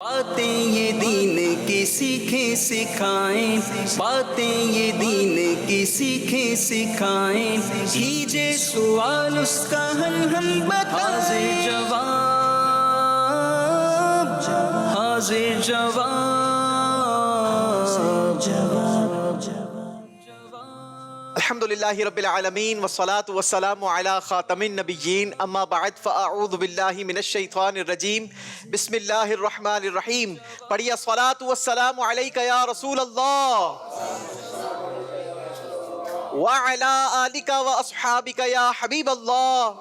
باتیں یہ دین کی سیکھیں سکھائیں، باتیں یہ دین کی سیکھیں سکھائیں، کیجے سوال اس کا حل ہم بتائیں، حاضر جواب الحمدللہ رب العالمین والصلاة والسلام علی خاتم النبیین اما بعد فاعوذ باللہ من الشیطان الرجیم بسم اللہ الرحمن الرحیم. پڑھیے الصلاة والسلام علیک یا رسول اللہ وعلی آلک واصحابک یا حبیب اللہ.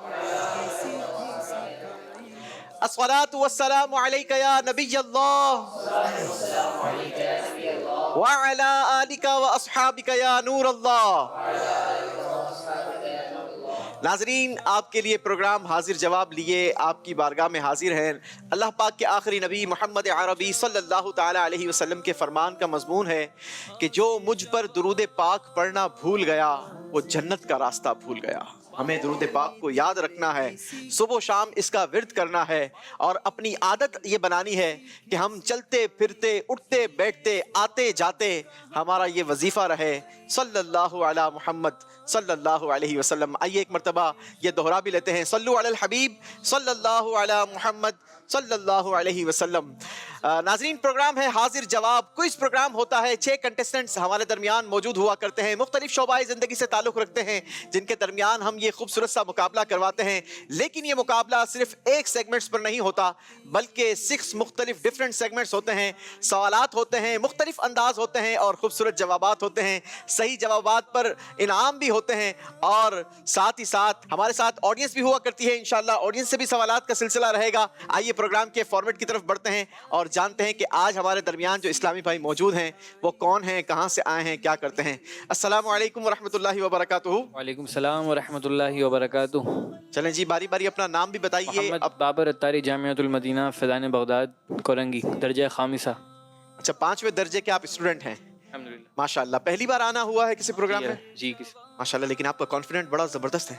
الصلاة والسلام علیک یا نبی اللہ وعلی آلک واصحابک یا نور اللہ. ناظرین، آپ کے لیے پروگرام حاضر جواب لیے آپ کی بارگاہ میں حاضر ہیں. اللہ پاک کے آخری نبی محمد عربی صلی اللہ تعالی علیہ وسلم کے فرمان کا مضمون ہے کہ جو مجھ پر درود پاک پڑھنا بھول گیا وہ جنت کا راستہ بھول گیا. ہمیں درود پاک کو یاد رکھنا ہے، صبح و شام اس کا ورد کرنا ہے، اور اپنی عادت یہ بنانی ہے کہ ہم چلتے پھرتے اٹھتے بیٹھتے آتے جاتے ہمارا یہ وظیفہ رہے صلی اللہ علی محمد صلی اللہ علیہ وسلم. آئیے ایک مرتبہ یہ دوہرا بھی لیتے ہیں، صلو علی الحبیب صلی اللہ علی محمد صلی اللہ علیہ وسلم. ناظرین، پروگرام ہے حاضر جواب. کوئز پروگرام ہوتا ہے، 6 کنٹیسٹنٹس ہمارے درمیان موجود ہوا کرتے ہیں، مختلف شعبۂ زندگی سے تعلق رکھتے ہیں، جن کے درمیان ہم یہ خوبصورت سا مقابلہ کرواتے ہیں. لیکن یہ مقابلہ صرف ایک سیگمنٹس پر نہیں ہوتا، بلکہ 6 مختلف ڈیفرنٹ سیگمنٹس ہوتے ہیں، سوالات ہوتے ہیں، مختلف انداز ہوتے ہیں اور خوبصورت جوابات ہوتے ہیں. صحیح جوابات پر انعام بھی ہوتے ہیں، اور ساتھ ہی ساتھ ہمارے ساتھ آڈینس بھی ہوا کرتی ہے. انشاءاللہ آڈینس سے بھی سوالات کا سلسلہ رہے گا. آئیے پروگرام کے فارمیٹ کی طرف بڑھتے ہیں اور جانتے ہیں کہ آج ہمارے درمیان جو اسلامی بھائی موجود ہیں وہ کون ہیں، کہاں سے آئے ہیں، کیا کرتے ہیں. السلام علیکم ورحمۃ اللہ وبرکاتہ. وعلیکم السلام ورحمۃ اللہ وبرکاتہ. چلیں جی، باری باری اپنا نام بھی بتائیے. محمد بابر اتاری، جامعۃ المدینہ فیضان بغداد، کورنگی، درجہ خامسہ. اچھا، 5ویں درجے کے آپ اسٹوڈنٹ ہیں؟ الحمدللہ. ماشاءاللہ. پہلی بار آنا ہوا ہے کسی پروگرام میں؟ جی کس ماشاءاللہ. لیکن آپ کا کانفیڈنٹ بڑا زبردست ہے،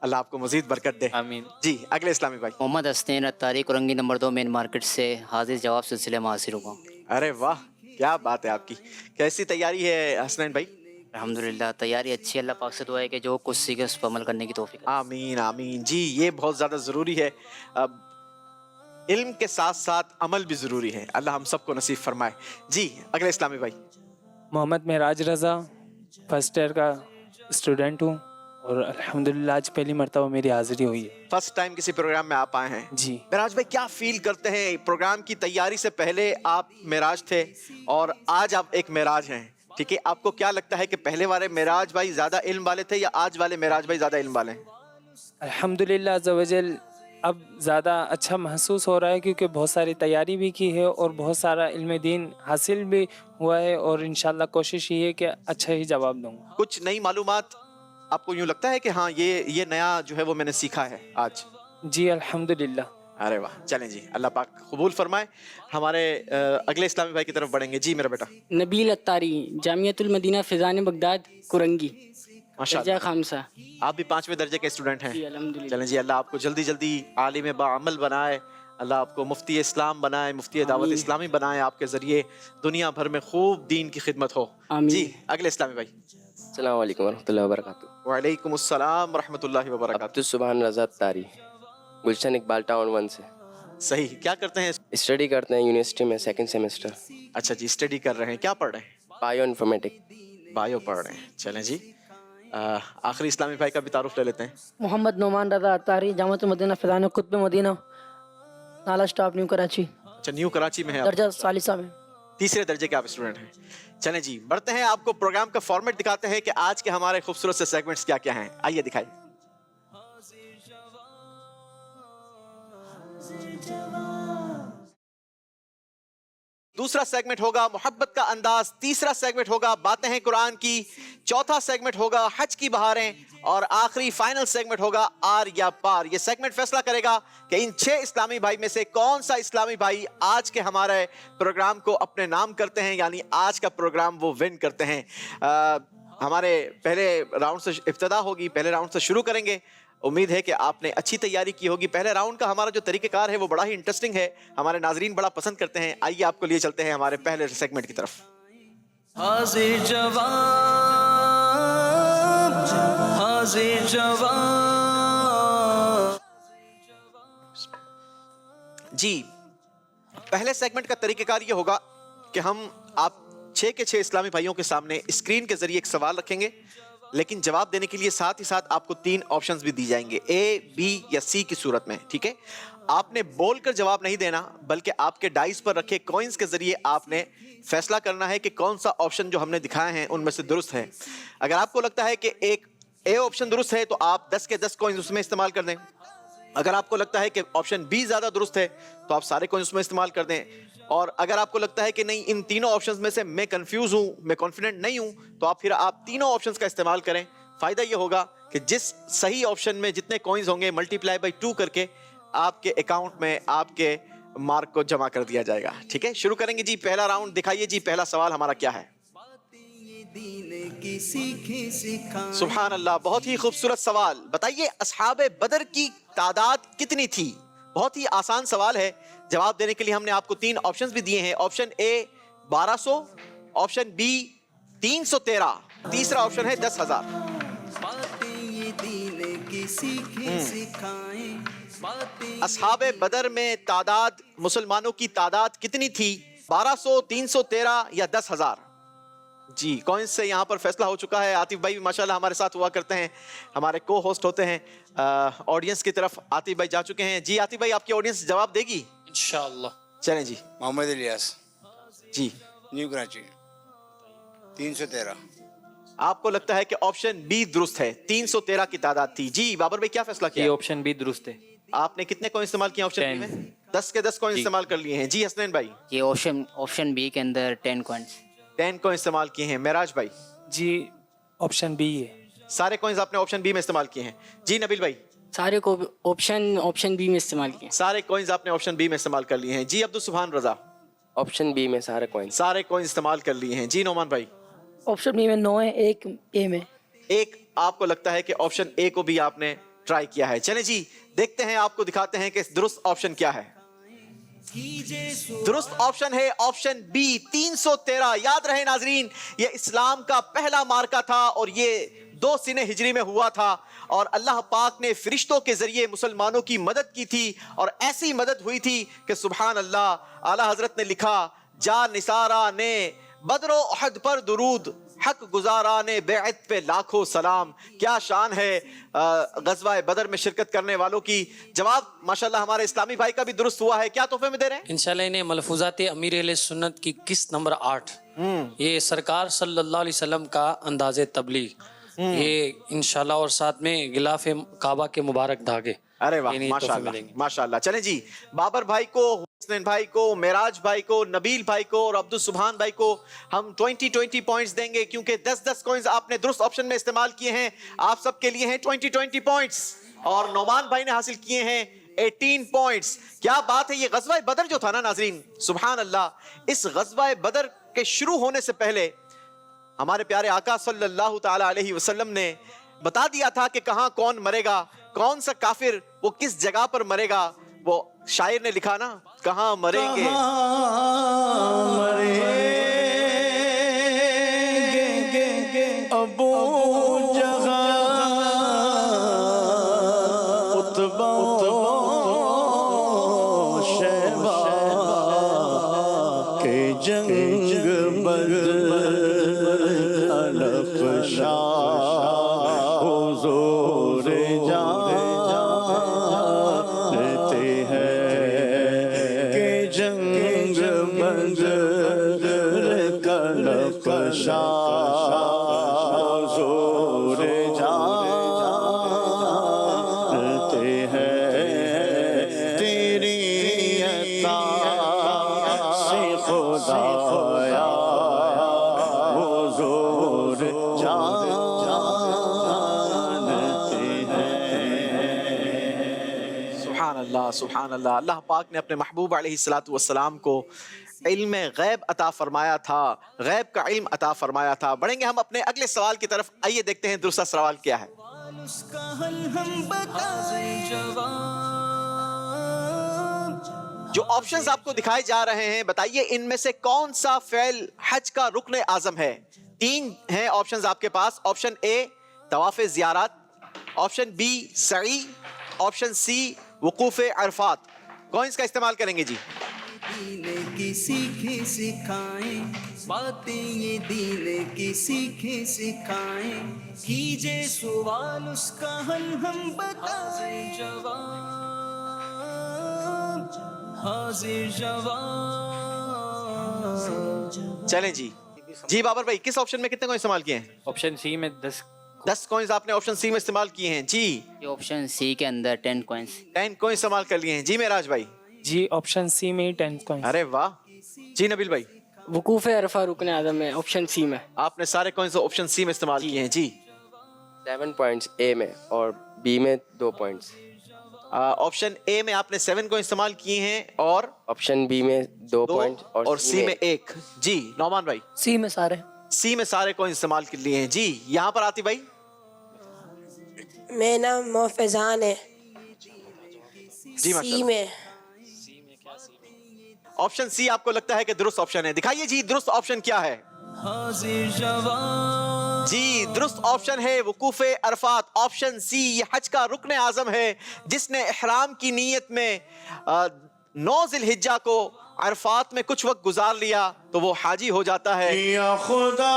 اللہ آپ کو مزید برکت دے. آمین. جی اگلے اسلامی بھائی. محمد حسنین اتاری، کورنگی نمبر 2 مین مارکیٹ سے حاضر جواب سلسلے میں حاضر ہوا. ارے واہ، کیا بات ہے آپ کی. کیسی تیاری ہے حسنین بھائی؟ الحمدللہ تیاری اچھی ہے. اللہ پاک سے دعا ہے کہ جو کچھ سیکھے اس پر عمل کرنے کی توفیق عطا آمین آمین. جی یہ بہت زیادہ ضروری ہے، علم کے ساتھ ساتھ عمل بھی ضروری ہے. اللہ ہم سب کو نصیب فرمائے. جی اگلے اسلامی بھائی. محمد معراج رضا، فرسٹ ایئر کا اسٹوڈنٹ ہوں، اور الحمدللہ آج پہلی مرتبہ میری حاضری ہوئی ہے. فرسٹ ٹائم کسی پروگرام میں آپ آئے ہیں. جی معراج بھائی کیا فیل کرتے ہیں؟ پروگرام کی تیاری سے پہلے آپ معراج تھے اور آج آپ ایک معراج ہیں، ٹھیک ہے. آپ کو کیا لگتا ہے کہ پہلے والے معراج بھائی زیادہ علم والے تھے یا آج والے معراج بھائی زیادہ علم والے ہیں؟ الحمدللہ عز و جل اب زیادہ اچھا محسوس ہو رہا ہے، کیونکہ بہت ساری تیاری بھی کی ہے اور بہت سارا علم دین حاصل بھی ہوا ہے، اور انشاءاللہ کوشش یہ ہے کہ اچھا ہی جواب دوں گا. کچھ نئی معلومات آپ کو یوں لگتا ہے کہ ہاں یہ نیا جو ہے وہ میں نے سیکھا ہے آج؟ جی الحمدللہ. ارے واہ. چلیں جی، اللہ پاک قبول فرمائے. ہمارے اگلے اسلامی بھائی کی طرف بڑھیں گے. جی میرا بیٹا. نبیل اتاری، جامعۃ المدینہ فیضان بغداد، کورنگی، ماشاء درجہ اللہ. خامسہ. آپ بھی 5ویں درجے کے اسٹوڈنٹ ہیں؟ جی الحمدللہ. چلیں جی، اللہ آپ کو جلدی جلدی عالم بعمل بنائے، اللہ آپ کو مفتی اسلام بنائے، مفتی دعوت آمین. اسلامی بنائے، آپ کے ذریعے دنیا بھر میں خوب دین کی خدمت ہو. آمین. جی اگلے اسلامی بھائی. السلام علیکم ورحمۃ اللہ وبرکاتہ. وعلیکم السلام ورحمۃ اللہ وبرکاتہ. عبدالسبحان رضا تاری، گلشن اقبال ٹاؤن 1 سے. صحیح. کیا کرتے ہیں؟ اسٹڈی کرتے ہیں یونیورسٹی میں، 2nd سیمسٹر، اچھا جی، اسٹڈی کر رہے ہیں. کیا پڑھ رہے ہیں؟ بایو انفارمیٹک. بایو پڑھ رہے ہیں. چلیں جی، آخری اسلامی بھائی کا بھی تعارف لے لیتے ہیں. محمد نعمان رضا اتاری، جامعۃ المدینہ فیضان قطب مدینہ، نالا اسٹاف، نیو کراچی، اچھا، نیو کراچی میں ہے آپ. درجہ ثالثہ میں. 3رے درجے کے آپ اسٹوڈنٹ ہیں. چلیں جی بڑھتے ہیں، آپ کو پروگرام کا فارمیٹ دکھاتے ہیں کہ آج کے ہمارے خوبصورت سے سیگمنٹس کیا کیا ہیں. آئیے دکھائیے. دوسرا سیگمنٹ ہوگا محبت کا انداز، تیسرا سیگمنٹ ہوگا باتیں ہیں قرآن کی، چوتھا سیگمنٹ ہوگا حج کی بہاریں، اور آخری فائنل سیگمنٹ ہوگا آر یا پار. یہ سیگمنٹ فیصلہ کرے گا کہ ان 6 اسلامی بھائی میں سے کون سا اسلامی بھائی آج کے ہمارے پروگرام کو اپنے نام کرتے ہیں، یعنی آج کا پروگرام وہ ون کرتے ہیں. ہمارے پہلے راؤنڈ سے ابتدا ہوگی، پہلے راؤنڈ سے شروع کریں گے. امید ہے کہ آپ نے اچھی تیاری کی ہوگی. پہلے راؤنڈ کا ہمارا جو طریقہ کار ہے وہ بڑا ہی انٹرسٹنگ ہے, ہمارے ناظرین بڑا پسند کرتے ہیں. آئیے آپ کو لیے چلتے ہیں ہمارے پہلے سیگمنٹ کی طرف. حاضر جواب, حاضر جواب. جی, پہلے سیگمنٹ کا طریقہ کار یہ ہوگا کہ ہم آپ 6 کے 6 اسلامی بھائیوں کے سامنے اسکرین کے ذریعے ایک سوال رکھیں گے, لیکن جواب دینے کے لیے ساتھ ہی ساتھ آپ کو 3 آپشنز بھی دی جائیں گے, اے, بی یا سی کی صورت میں. ٹھیک ہے, آپ نے بول کر جواب نہیں دینا, بلکہ آپ کے ڈائس پر رکھے کوئنز کے ذریعے آپ نے فیصلہ کرنا ہے کہ کون سا آپشن جو ہم نے دکھائے ہیں ان میں سے درست ہے. اگر آپ کو لگتا ہے کہ ایک اے آپشن درست ہے تو آپ 10 کے 10 کوئنز اس میں استعمال کر دیں. اگر آپ کو لگتا ہے کہ آپشن بی زیادہ درست ہے تو آپ سارے کوئنز اس میں استعمال کر دیں. اور اگر آپ کو لگتا ہے کہ نہیں ان تینوں آپشنز میں سے میں کنفیوز ہوں, میں کانفیڈنٹ نہیں ہوں, تو آپ پھر تینوں آپشنز کا استعمال کریں. فائدہ یہ ہوگا کہ جس صحیح آپشن میں جتنے کوئنز ہوں گے ملٹیپلائی بائی 2 کر کے آپ کے اکاؤنٹ میں آپ کے مارک کو جمع کر دیا جائے گا. ٹھیک ہے, شروع کریں گے جی. پہلا راؤنڈ دکھائیے جی, پہلا سوال ہمارا کیا ہے. سبحان اللہ, بہت ہی خوبصورت سوال. بتائیے اصحاب بدر کی تعداد کتنی تھی؟ بہت ہی آسان سوال ہے. جواب دینے کے لیے ہم نے آپ کو 3 آپشنز بھی دیے ہیں. آپشن اے 1200, آپشن بی 313, تیسرا آپشن ہے 10,000. اصحاب بدر میں تعداد, مسلمانوں کی تعداد کتنی تھی؟ 1200, 313 یا 10,000؟ جی, کوئنز سے یہاں پر فیصلہ ہو چکا ہے. عاطف بھائی بھی ماشاءاللہ ہمارے ساتھ ہوا کرتے ہیں, ہمارے کو ہوسٹ ہوتے ہیں. آڈینس کی طرف عاطف بھائی جا چکے ہیں. جی عاطف بھائی, آپ کی آڈینس جواب دے گی انشاءاللہ. چلیں جی. محمد الیاس, جی, نیو کراچی, 313. آپ کو لگتا ہے کہ آپشن بی درست ہے, 313 کی تعداد تھی. جی بابر بھائی, کیا فیصلہ یہ کیا؟ آپشن بھی درست ہے. آپ نے کتنے کوئن استعمال کیے آپشن بی میں؟ 10 کے 10 کوئن استعمال کر لیے ہیں. جی حسنین بھائی, یہ آپشن بی کے اندر 10 کوائنس. 10 کوئن استعمال کیے ہیں. معراج بھائی, جی آپشن بی ہے. سارے کوئنز آپ نے آپشن بی میں استعمال کیے ہیں. جی نبیل بھائی, سارے کو آپشن بی میں استعمال کیا. سارے کوئنز آپ نے آپشن بی میں استعمال کر لیے ہیں. جی عبدالسبحان رضا, آپشن بی میں سارے کوئنس. سارے کوئنز استعمال کر لیے ہیں. جی نعمان بھائی, آپشن بی میں 9 ہے, ایک اے میں. ایک آپ کو لگتا ہے کہ آپشن اے کو بھی آپ نے ٹرائی کیا ہے. چلیں جی, دیکھتے ہیں, آپ کو دکھاتے ہیں کہ درست آپشن کیا ہے. درست آپشن ہے آپشن بی 313. یاد رہے ناظرین, یہ اسلام کا پہلا مارکا تھا اور یہ 2 سنہ ہجری میں ہوا تھا, اور اللہ پاک نے فرشتوں کے ذریعے مسلمانوں کی مدد کی تھی, اور ایسی مدد ہوئی تھی کہ سبحان اللہ, اعلیٰ حضرت نے لکھا, جا نثارا نے بدر و احد پر درود, حق گزاران بیعت پہ لاکھوں سلام. کیا شان ہے غزوہ بدر میں شرکت کرنے والوں کی. جواب ماشاءاللہ ہمارے اسلامی بھائی کا بھی درست ہوا ہے. کیا تحفے میں دے رہے ہیں؟ انشاءاللہ انہیں ملفوظات امیر اہل سنت کی قسط نمبر 8, یہ سرکار صلی اللہ علیہ وسلم کا انداز تبلیغ, یہ انشاءاللہ, اور ساتھ میں غلاف کعبہ کے مبارک دھاگے. ارے واہ, ماشاءاللہ ماشاءاللہ. چلیں جی, بابر بھائی کو, حسنین بھائی کو, معراج بھائی کو, نبیل بھائی کو اور عبدالسبحان بھائی کو ہم 20 پوائنٹس دیں گے, کیونکہ 10 کوئنز آپ نے درست آپشن میں استعمال کیے ہیں. آپ سب کے لیے ہیں 20 پوائنٹس, اور نعمان بھائی نے حاصل کیے ہیں 18 پوائنٹس. کیا بات ہے. یہ غزوہ بدر جو تھا نا ناظرین, سبحان اللہ, اس غزوہ بدر کے شروع ہونے سے پہلے ہمارے پیارے آقا صلی اللہ تعالی علیہ وسلم نے بتا دیا تھا کہ کہاں کون مرے گا, کون سا کافر وہ کس جگہ پر مرے گا. وہ شاعر نے لکھا نا, کہاں مریں گے ابو جہاں عتبہ شیبہ کے جنگ بدر علف شاہ حضور جانتے ہیں کہ جنگ بدر کلف شاہ حضور جانتے ہیں. تیری عطا سے خدایا حضور جانتے ہیں. سبحان اللہ اللہ سبحان اللہ. اللہ پاک نے اپنے محبوب علیہ الصلوۃ والسلام کو علم غیب عطا فرمایا تھا, غیب کا علم عطا فرمایا تھا. بڑھیں گے ہم اپنے اگلے سوال کی طرف. آئیے دیکھتے ہیں درست سوال کیا ہے. اس کا حل ہم بتائیں جواب. جو آپشنز آپ کو دکھائے جا رہے ہیں, بتائیے ان میں سے کون سا فعل حج کا رکن اعظم ہے. 3 ہیں آپشنز آپ کے پاس. آپشن اے طواف زیارت, آپشن بی سعی, آپشن سی وقوف عرفات. کوئنز کا استعمال کریں گے جی. دین کی سیکھیں سکھائیں باتیں یہ دین کی سیکھیں سکھائیں. کیجے سوال اس کا حل ہم بتائیں جواب. حاضر جواب. چلیں جی. جی بابر بھائی, کس آپشن میں کتنے کوئن استعمال کیے ہیں؟ آپشن سی میں 10 کوئنز آپ نے آپشن سی میں استعمال کیے ہیں. جی یہ آپشن سی کے اندر 10 کوئنس. 10 کوئن استعمال کر لیے ہیں. جی معراج بھائی. جی آپشن سی میں 10 کوئنس. ارے واہ. جی نبیل بھائی. وقوف عرفہ رکن اعظم ہے آپشن سی میں. آپ نے سارے کوئنز آپشن سی میں استعمال کیے ہیں. جی 7 پوائنٹس اے میں اور بی میں 2 پوائنٹس. آپشن اے میں آپ نے 7 کو استعمال کیے ہیں اور آپشن بی میں 2 پوائنٹ اور سی میں 1. جی نعمان بھائی. سی میں سارے. سی میں سارے کو استعمال کر لیے ہیں. جی یہاں پر آتی بھائی. میرا نام محفظان ہے. جی سی میں. آپشن سی آپ کو لگتا ہے کہ درست آپشن ہے. دکھائیے جی درست آپشن کیا ہے. حاضر جواب. جی درست آپشن ہے وقوف عرفات. آپشن سی یہ حج کا رکن اعظم ہے. جس نے احرام کی نیت میں 9 ذی الحجہ کو عرفات میں کچھ وقت گزار لیا تو وہ حاجی ہو جاتا ہے. یا خدا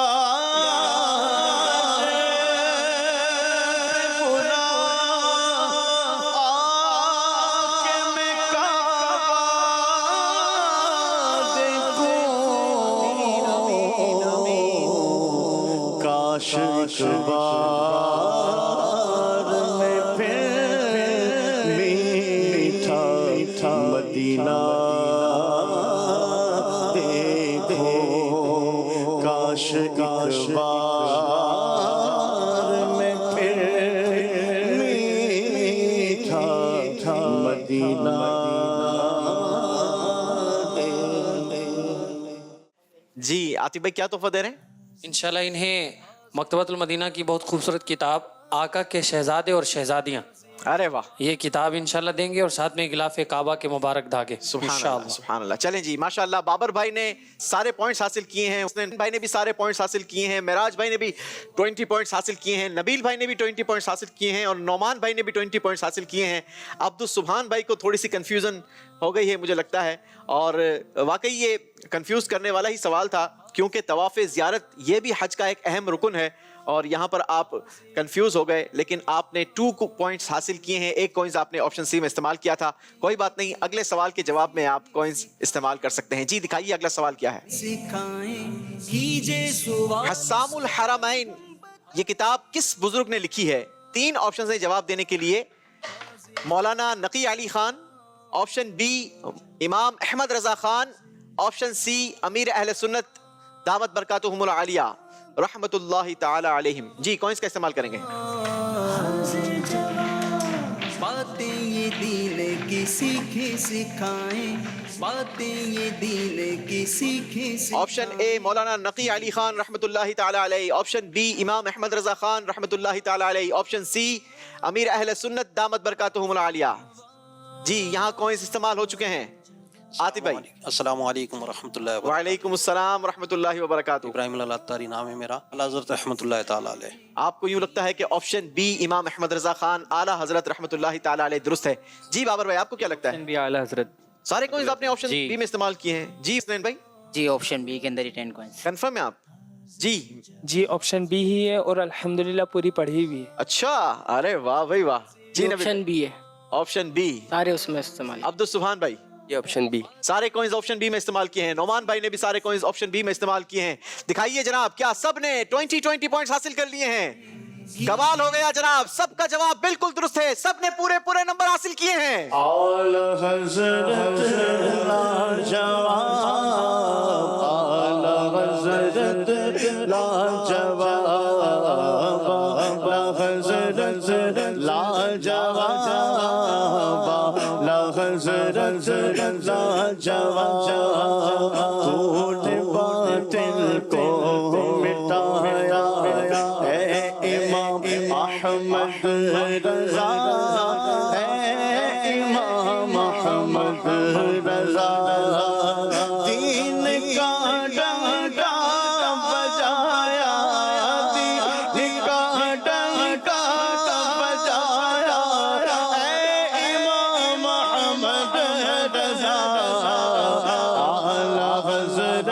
میں پھر میٹھا مدینہ دیکھو. کاش ایک بار میں پھر میٹھا مدینہ. جی عاطف بھائی کیا تحفہ دے رہے ہیں؟ انشاءاللہ انہیں مکتبۃ المدینہ کی بہت خوبصورت کتاب آقا کے شہزادے اور شہزادیاں, ارے واہ یہ کتاب انشاءاللہ دیں گے, اور ساتھ میں غلاف کعبہ کے مبارک دھاگے. سبحان اللہ سبحان اللہ. چلیں جی ماشاءاللہ. بابر بھائی نے سارے پوائنٹس حاصل کیے ہیں, حسنین بھائی نے بھی سارے پوائنٹس حاصل کیے ہیں, معراج بھائی نے بھی 20 پوائنٹس حاصل کیے ہیں, نبیل بھائی نے بھی 20 پوائنٹس حاصل کیے ہیں, اور نعمان بھائی نے بھی 20 پوائنٹس حاصل کیے ہیں. عبدالسبحان بھائی کو تھوڑی سی کنفیوژن ہو گئی ہے مجھے لگتا ہے, اور واقعی یہ کنفیوز کرنے والا ہی سوال تھا, کیونکہ طواف زیارت یہ بھی حج کا ایک اہم رکن ہے, اور یہاں پر آپ کنفیوز ہو گئے. لیکن آپ نے 2 پوائنٹس حاصل کیے ہیں. 1 کوئنز آپ نے آپشن سی میں استعمال کیا تھا. کوئی بات نہیں, اگلے سوال کے جواب میں آپ کوئنز استعمال کر سکتے ہیں. جی دکھائیے اگلا سوال کیا ہے. سکھائیں کیجے سوال. حسام الحرمین یہ کتاب کس بزرگ نے لکھی ہے؟ 3 آپشنز ہیں جواب دینے کے لیے. مولانا نقی علی خان, آپشن بی امام احمد رضا خان, آپشن سی امیر اہل سنت دامت برکاتہم العالیہ رحمت اللہ تعالی علیہم. جی کوئنز کا استعمال کریں گے. باتیں یہ دین کی سیکھیں سکھائیں باتیں یہ دین کی سیکھیں سکھائیں. آپشن اے مولانا نقی علی خان رحمت اللہ تعالی علیہ, آپشن بی امام احمد رضا خان رحمت اللہ تعالی علیہ, آپشن سی امیر اہل سنت دامت برکاتہم العالیہ. جی یہاں کوئنز استعمال ہو چکے ہیں. عاطف بھائی. السلام علیکم ورحمۃ اللہ وبرکاتہ. وعلیکم السلام ورحمۃ اللہ وبرکاتہ. ابراہیم العطاری نام ہے میرا. اعلیٰ حضرت رحمۃ اللہ تعالیٰ علیہ. آپ کو یوں لگتا ہے کہ آپشن بی امام احمد رضا خان اعلیٰ حضرت رحمۃ اللہ تعالیٰ علیہ درست ہے. جی بابر بھائی آپ کو کیا لگتا ہے؟ بھی اعلیٰ حضرت. سارے کوئنز آپ نے آپشن بی میں استعمال کیے ہیں. جی حسنین بھائی. جی آپشن بی کے اندر ہی 10 کوئنس. کنفرم ہے آپ؟ جی جی آپشن بی ہی ہے, اور الحمدللہ پوری پڑھی ہوئی ہے. اچھا, ارے واہ بھائی واہ. جی آپشن بی ہے, آپشن بی سارے اس میں استعمال. عبدالسبحان بھائی. یہ آپشن بی. سارے کوئنز آپشن بی میں استعمال کیے ہیں. نعمان بھائی نے بھی سارے کوئنز آپشن بی میں استعمال کیے ہیں. دکھائیے جناب کیا سب نے 20 پوائنٹس حاصل کر لیے ہیں؟ کمال ہو گیا جناب, سب کا جواب بالکل درست ہے, سب نے پورے نمبر حاصل کیے ہیں. اعلی حضرت لاجواب, اعلی حضرت لاجواب, اعلی حضرت لاجواب, اعلی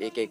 1-1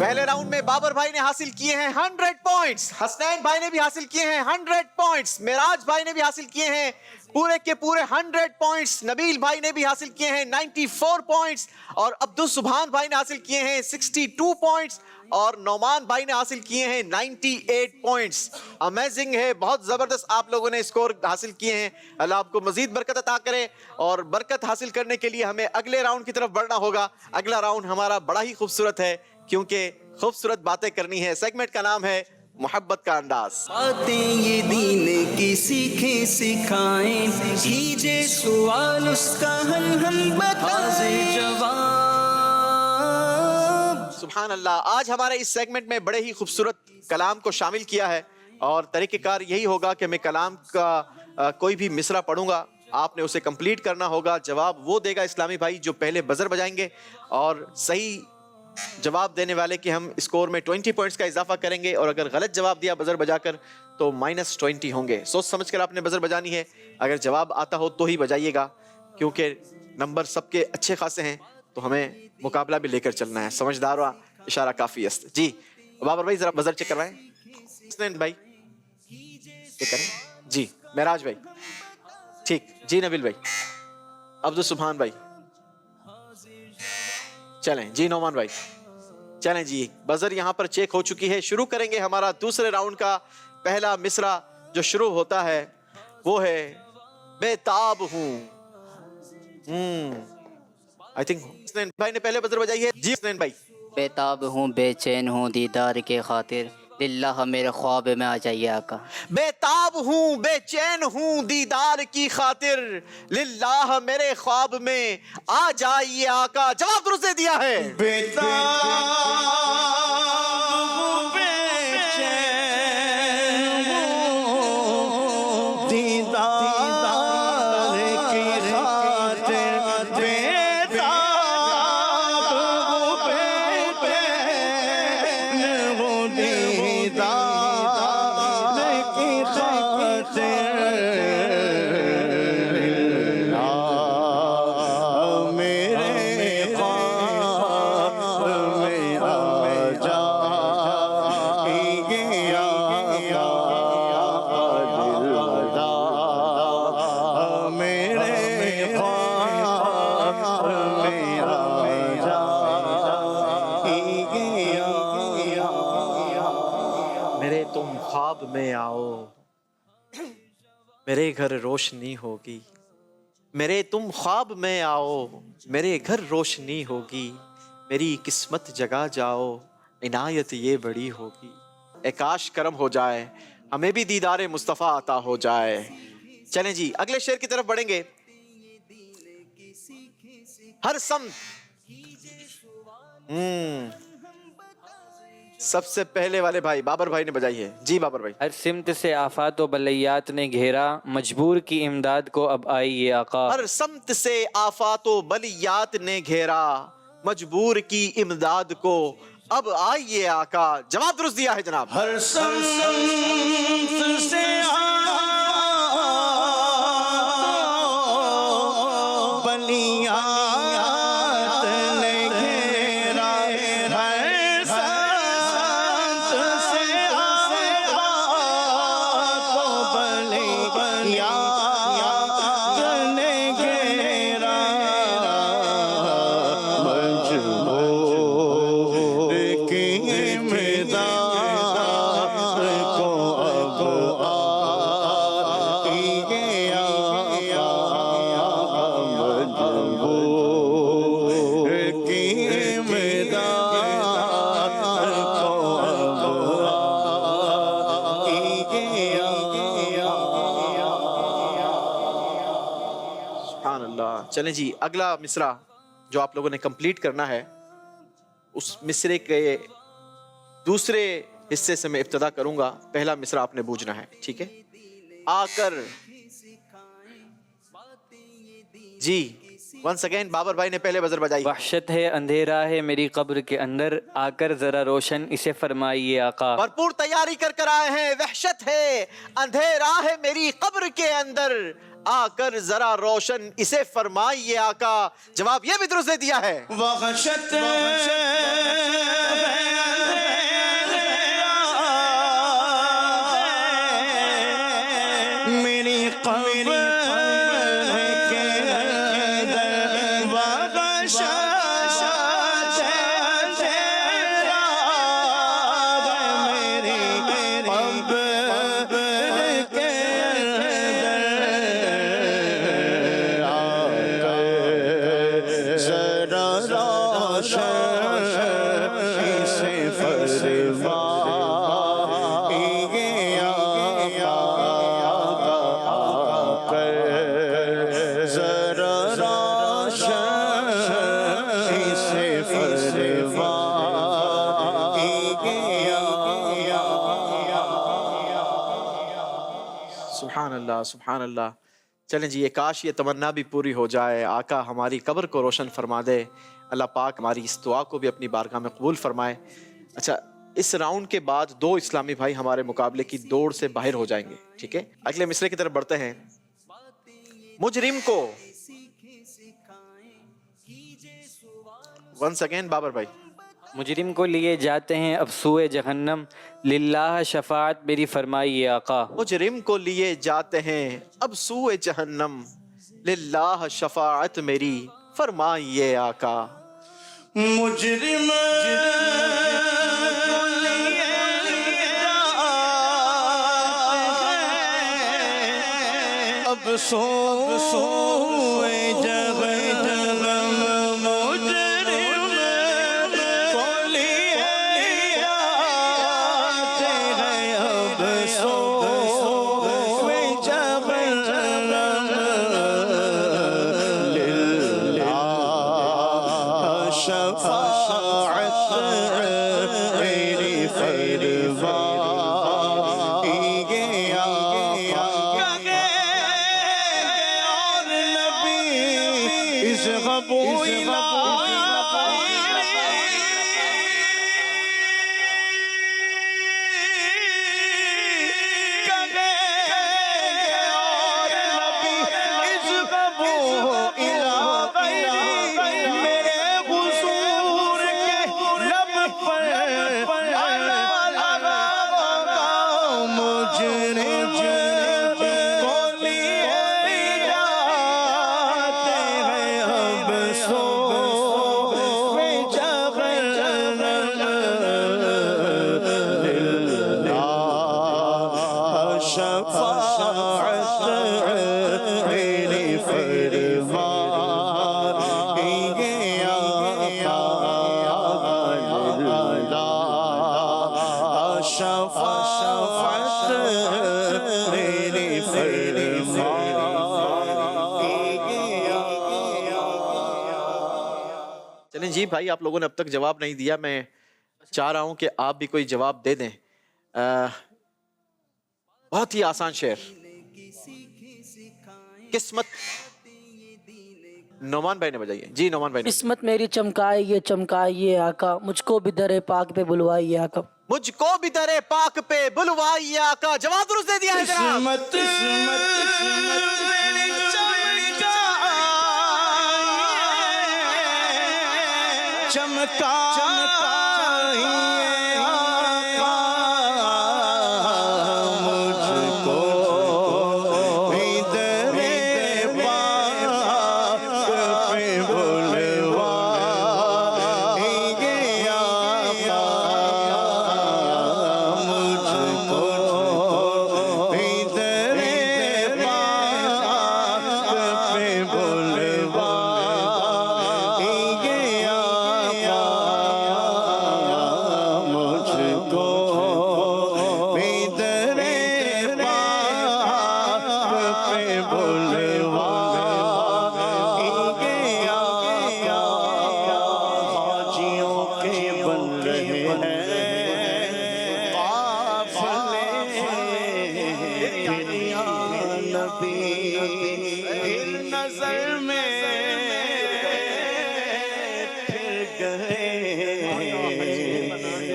پہلے راؤنڈ میں بابر بھائی نے حاصل کیے ہیں 100 پوائنٹس، حسنین بھائی نے بھی حاصل کیے ہیں 100 پوائنٹس، معراج بھائی نے بھی حاصل کیے ہیں پورے کے پورے 100 پوائنٹس، نبیل بھائی نے بھی حاصل کیے ہیں 94 پوائنٹس، اور عبدالسبحان بھائی نے حاصل کیے ہیں 62 پوائنٹس، اور نعمان بھائی نے حاصل کیے ہیں 98 پوائنٹس۔ امیزنگ ہے، بہت زبردست آپ لوگوں نے اسکور حاصل کیے ہیں۔ اللہ آپ کو مزید برکت عطا کرے، اور برکت حاصل کرنے کے لیے ہمیں اگلے راؤنڈ کی طرف بڑھنا ہوگا۔ اگلا راؤنڈ ہمارا بڑا ہی خوبصورت ہے، کیونکہ خوبصورت باتیں کرنی ہے۔ سیگمنٹ کا نام ہے محبت کا انداز۔ باتیں یہ دین کی سیکھیں سکھائیں، کیجے سوال اس کا حل ہم بتائیں جواب۔ سبحان اللہ، آج ہمارے اس سیگمنٹ میں بڑے ہی خوبصورت کلام کو شامل کیا ہے، اور طریقہ کار یہی ہوگا کہ میں کلام کا کوئی بھی مصرع پڑھوں گا، آپ نے اسے کمپلیٹ کرنا ہوگا۔ جواب وہ دے گا اسلامی بھائی جو پہلے بزر بجائیں گے، اور صحیح جواب دینے والے کے ہم اسکور میں 20 پوائنٹس کا اضافہ کریں گے، اور اگر غلط جواب دیا بزر بجا کر تو -20 ہوں گے۔ سوچ سمجھ کر آپ نے بزر بجانی ہے، اگر جواب آتا ہو تو ہی بجائیے گا، کیونکہ نمبر سب کے اچھے خاصے ہیں، تو ہمیں مقابلہ بھی لے کر چلنا ہے۔ سمجھدار ہوا، اشارہ کافی ہے۔ جی بابر بھائی ذرا بزر چیک کروائیں، حسنین بھائی چیک کریں، جی معراج بھائی ٹھیک، جی نبیل بھائی، عبدالسبحان بھائی چلیں، جی نعمان بھائی چلیں، جی بزر یہاں پر چیک ہو چکی ہے۔ شروع کریں گے ہمارا دوسرے راؤنڈ کا پہلا مصرع جو شروع ہوتا ہے وہ ہے بے تاب ہوں۔ آئی تھنک حسنین بھائی نے پہلے بزر بجائی ہے۔ جی حسنین بھائی۔ بے تاب ہوں بے چین ہوں دیدار کے خاطر، للہ میرے خواب میں آ جائیے آقا۔ بے تاب ہوں بے چین ہوں دیدار کی خاطر، للہ میرے خواب میں آ جائیے آقا۔ جواب درست دے دیا ہے۔ بے تاب بے چین ہوں دیدار کی خاطر، بے تاب بے چین ہوں دیدار کی خاطر، میرے خواب میں آ جائیے آقا دلدار، میرے خواب میں آ جائیے آقا۔ میرے تم خواب میں آؤ، میرے گھر روشنی ہوگی، میرے تم خواب میں آؤ، میرے گھر روشنی ہوگی، میری قسمت جگا جاؤ، عنایت یہ بڑی ہوگی۔ اے کاش کرم ہو جائے، ہمیں بھی دیدار مصطفیٰ عطا ہو جائے۔ چلیں جی اگلے شعر کی طرف بڑھیں گے۔ ہر سمت سب سے پہلے والے بھائی بابر بھائی نے بجائی ہے۔ جی بابر بھائی۔ ہر سمت سے آفات و بلیات نے گھیرا، مجبور کی امداد کو اب آئی یہ آقا۔ ہر سمت سے آفات و بلیات نے گھیرا، مجبور کی امداد کو اب آئیے آقا۔ جواب درست دیا ہے جناب۔ ہر سمت سے بلیات نے گھیرا، ہر سمت سے بلیات نے گھیرا، مجبور کی امداد کو اب آئیے آقا، مجبور کی امداد کو اب آئیے سبحان اللہ۔ چلیں جی اگلا مصرع جو آپ لوگوں نے کمپلیٹ کرنا ہے، اس مصرے کے دوسرے حصے سے میں ابتدا کروں گا۔ پہلا مصرع آپ نے بوجھنا ہے، ٹھیک ہے؟ آ کر، جی ونس اگین بابر بھائی نے پہلے بزر بجائی۔ وحشت ہے اندھیرا ہے میری قبر کے اندر، آ کر ذرا روشن اسے فرمائیے آقا۔ بھرپور تیاری کر کر آئے ہیں۔ وحشت ہے اندھیرا ہے میری قبر کے اندر، آ کر ذرا روشن اسے فرمائیے آقا۔ جواب یہ بھی درست دے دیا ہے۔ وحشت سبحان اللہ سبحان اللہ. چلیں جی، یہ کاش یہ تمنا بھی پوری ہو جائے. آقا ہماری قبر کو روشن فرما دے. اللہ پاک ہماری اس دعا کو بھی اپنی بارگاہ میں قبول فرمائے. اچھا، اس راؤنڈ کے بعد 2 اسلامی بھائی ہمارے مقابلے کی دوڑ سے باہر ہو جائیں گے. ٹھیک ہے، اگلے مصرے کی طرف بڑھتے ہیں. مجرم کو ونس اگین بابر بھائی. مجرم کو لیے جاتے ہیں اب سوئے جہنم، للہ شفاعت میری فرمائیے آقا. مجرم کو لیے جاتے ہیں اب سوئے جہنم، للہ شفاعت میری فرمائیے آقا. مجرم کو لیے اب سوئے جہنم، مجرم کو لیے جاتے ہیں اب سوئے جہنم، للہ شفاعت میری فرمائیے آقا. اور نبی اس قبول چلیں جی بھائی، آپ لوگوں نے اب تک جواب نہیں دیا. میں چاہ رہا ہوں کہ آپ بھی کوئی جواب دے دیں. بہت ہی آسان شعر. قسمت، نعمان بھائی نے بجائیے. جی نعمان بھائی نے. قسمت میری چمکائیے چمکائیے آقا، مجھ کو بھی در پاک پہ بلوائیے آقا. مجھ کو بھی در پاک پہ بلوائیے آقا. جواب درست دے دیا ہے جناب.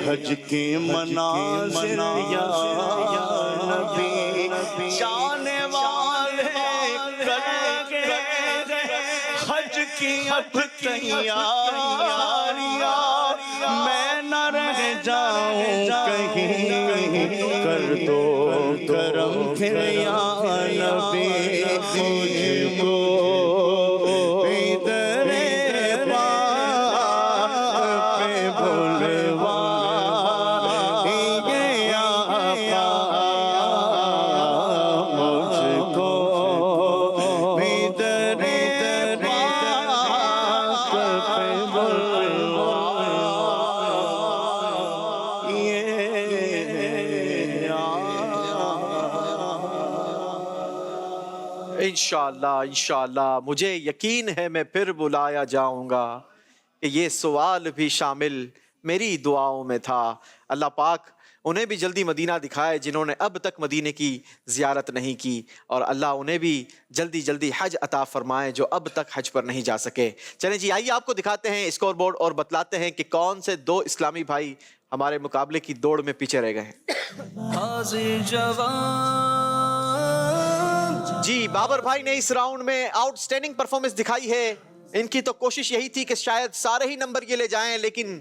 حج کی منازل یا نبی جانے والے کر کے حج کی اب تیاریاں میں نہ رہ جاؤں کہیں کر دو کرم پھر یا نبی مجھ کو انشاءاللہ مجھے یقین ہے میں پھر بلایا جاؤں گا کہ یہ سوال بھی شامل میری دعاؤں میں تھا. اللہ پاک انہیں بھی جلدی مدینہ دکھائے جنہوں نے اب تک مدینے کی زیارت نہیں کی، اور اللہ انہیں بھی جلدی جلدی حج عطا فرمائے جو اب تک حج پر نہیں جا سکے۔ چلیں جی آئیے آپ کو دکھاتے ہیں اسکور بورڈ اور بتلاتے ہیں کہ کون سے دو اسلامی بھائی ہمارے مقابلے کی دوڑ میں پیچھے رہ گئے ہیں۔ حاضر جواب جی بابر بھائی نے اس راؤنڈ میں آؤٹ سٹینڈنگ پرفارمنس دکھائی ہے۔ ان کی تو کوشش یہی تھی کہ شاید سارے ہی نمبر یہ لے جائیں، لیکن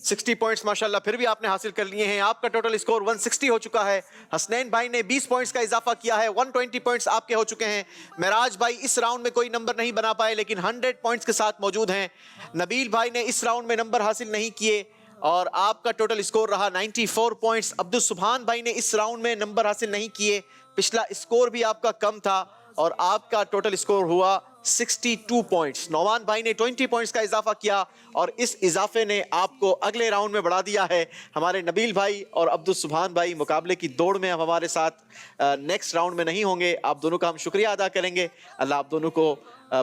60 پوائنٹس ماشاءاللہ پھر بھی آپ نے حاصل کر لیے ہیں۔ آپ کا ٹوٹل اسکور 160 ہو چکا ہے۔ حسنین بھائی نے 20 پوائنٹس کا اضافہ کیا ہے، 120 پوائنٹس آپ کے ہو چکے ہیں۔ معراج بھائی اس راؤنڈ میں کوئی نمبر نہیں بنا پائے لیکن 100 پوائنٹس کے ساتھ موجود ہیں۔ نبیل بھائی نے اس راؤنڈ میں نمبر حاصل نہیں کیے اور آپ کا ٹوٹل اسکور رہا 94 پوائنٹس۔ عبدالسبحان بھائی نے اس راؤنڈ میں نمبر حاصل نہیں کیے، پچھلا اسکور بھی آپ کا کم تھا اور آپ کا ٹوٹل اسکور ہوا 62 پوائنٹس۔ نعمان بھائی نے 20 پوائنٹس کا اضافہ کیا اور اس اضافے نے آپ کو اگلے راؤنڈ میں بڑھا دیا ہے۔ ہمارے نبیل بھائی اور عبدالسبحان بھائی مقابلے کی دوڑ میں اب ہمارے ساتھ نیکسٹ راؤنڈ میں نہیں ہوں گے۔ آپ دونوں کا ہم شکریہ ادا کریں گے، اللہ آپ دونوں کو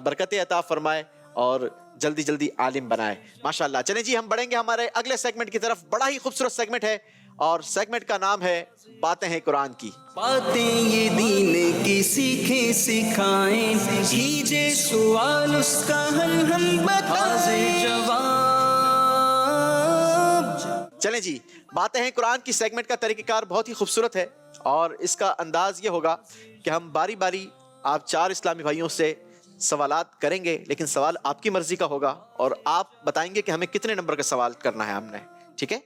برکتیں عطا فرمائے اور جلدی جلدی عالم بنائے ماشاءاللہ۔ چلیں جی ہم بڑھیں گے ہمارے اگلے سیگمنٹ کی طرف۔ بڑا ہی خوبصورت سیگمنٹ ہے اور سیگمنٹ کا نام ہے باتیں ہیں قرآن کی۔ باتیں یہ دین کی سیکھیں سکھائیں، کیجے سوال اس کا حل ہم بتائیں جواب۔ چلیں جی باتیں ہیں قرآن کی سیگمنٹ کا طریقہ کار بہت ہی خوبصورت ہے اور اس کا انداز یہ ہوگا کہ ہم باری باری آپ 4 اسلامی بھائیوں سے سوالات کریں گے، لیکن سوال آپ کی مرضی کا ہوگا اور آپ بتائیں گے کہ ہمیں کتنے نمبر کا سوال کرنا ہے ہم نے، ٹھیک ہے؟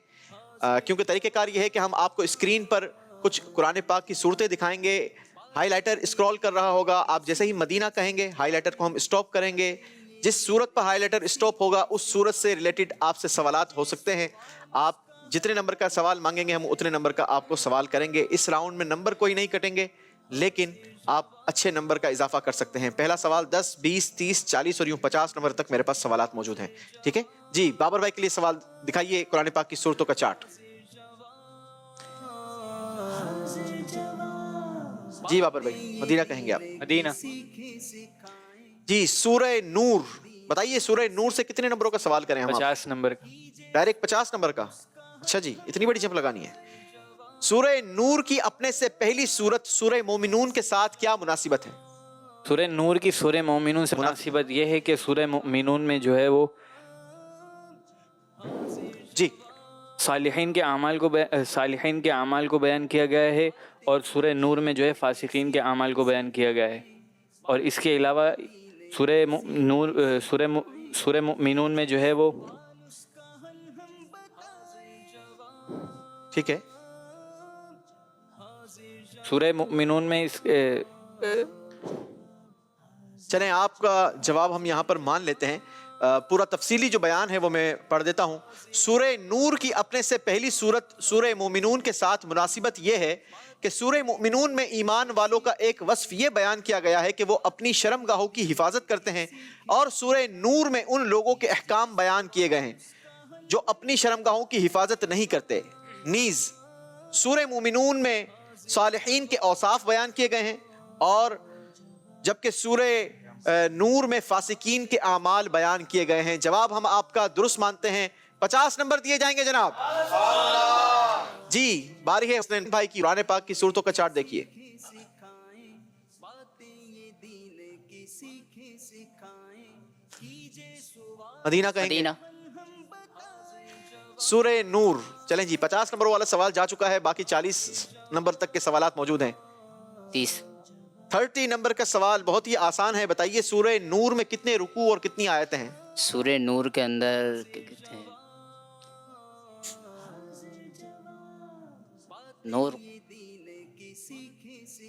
کیونکہ طریقہ کار یہ ہے کہ ہم آپ کو اسکرین پر کچھ قرآن پاک کی صورتیں دکھائیں گے، ہائی لائٹر اسکرول کر رہا ہوگا، آپ جیسے ہی مدینہ کہیں گے ہائی لائٹر کو ہم اسٹاپ کریں گے، جس صورت پر ہائی لائٹر اسٹاپ ہوگا اس صورت سے ریلیٹڈ آپ سے سوالات ہو سکتے ہیں۔ آپ جتنے نمبر کا سوال مانگیں گے ہم اتنے نمبر کا آپ کو سوال کریں گے۔ اس راؤنڈ میں نمبر کوئی نہیں کٹیں گے لیکن آپ اچھے نمبر کا اضافہ کر سکتے ہیں۔ پہلا سوال 10 20 30 40 اور یوں 50 نمبر تک میرے پاس سوالات موجود ہیں، ٹھیک ہے جی؟ بابر بھائی کے لیے سوال دکھائیے قرآن پاک کی صورتوں کا چارٹ۔ جی بابر بھائی مدینہ کہیں گے آپ؟ مدینہ۔ جی سورہ نور بتائیے، سورہ نور سے کتنے نمبروں کا سوال کریں ہم؟ 50 نمبر کا۔ ڈائریکٹ 50 نمبر کا؟ اچھا جی اتنی بڑی جمپ لگانی ہے۔ سورہ نور کی اپنے سے پہلی سورت سورہ مومنون کے ساتھ کیا مناسبت ہے؟ سورہ نور کی سورہ مومنون سے مناسبت یہ ہے کہ سورہ مومنون میں جو ہے وہ جی صالحین کے اعمال کو بیان کیا گیا ہے اور سورہ نور میں جو ہے فاسقین کے اعمال کو بیان کیا گیا ہے، اور اس کے علاوہ سورہ مومنون میں جو ہے وہ ٹھیک ہے سورہ مومنون میں چلیں آپ کا جواب ہم یہاں پر مان لیتے ہیں۔ پورا تفصیلی جو بیان ہے وہ میں پڑھ دیتا ہوں۔ سورہ نور کی اپنے سے پہلی سورت سورہ مومنون کے ساتھ مناسبت یہ ہے کہ سورہ مومنون میں ایمان والوں کا ایک وصف یہ بیان کیا گیا ہے کہ وہ اپنی شرمگاہوں کی حفاظت کرتے ہیں، اور سورہ نور میں ان لوگوں کے احکام بیان کیے گئے ہیں جو اپنی شرمگاہوں کی حفاظت نہیں کرتے۔ نیز سورہ مومنون میں صالحین کے اوصاف بیان کیے گئے ہیں، اور جبکہ سورہ نور میں فاسقین کے اعمال بیان کیے گئے ہیں۔ جواب ہم آپ کا درست مانتے ہیں، 50 نمبر دیے جائیں گے جناب۔ جی باری ہے حسنین بھائی کی قرآن پاک کی صورتوں کا چارٹ دیکھیے۔ مدینہ کہیں گے؟ مدینہ۔ سورہ نور چلیں جی 50 نمبر والا سوال جا چکا ہے، باقی 40 نمبر تک کے سوالات موجود ہیں۔ 30 نمبر کا سوال بہت ہی آسان ہے، بتائیے سورہ نور میں کتنے رکوع اور کتنی آیتیں ہیں؟ سورہ نور کے اندر کہتے ہیں 9